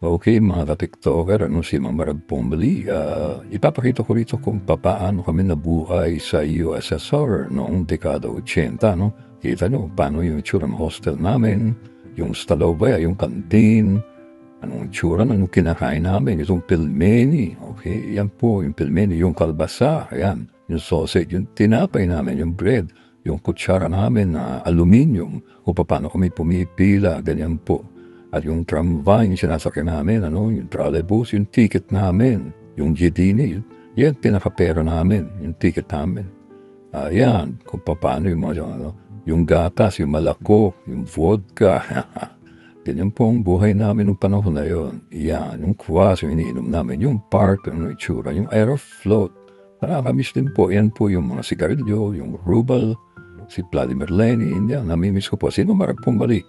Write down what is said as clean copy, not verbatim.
Okay, mga ka-tiktoker, si Ma'am Rab po muli. Ipapakita ko rito kung papaano kami nabuhay sa USSR noong dekada 80, 'no. Kita niyo paano yung itsura ng hostel namin, yung staloba, yung kantin, anong itsura ng kinakain namin, itong pelmeni, okay, yan po yung pelmeni, yung kalbasa, ayan, yung sausage, yung tinapay namin, yung bread, yung kutsara namin na aluminum, kung papaano kami pumipila, ganyan po. At yung tramvay, yung sinasakyan namin, yung trolleybus, yung ticket namin, yung jeepney, yan pinakapera namin, yung ticket namin. Yan, kung papaano yung mga, yung gatas, yung malakok, yung vodka, ganyan po ang buhay namin nung panahon na yun. Yan, yung kwas, yung iniinom namin, yung park, yung itsura, yung aerofloat. Nakakamiss din po, yan po yung mga sigarilyo, yung rubal, si Vladimir Lenin, yan, namimiss ko po. Sino marag pong balik?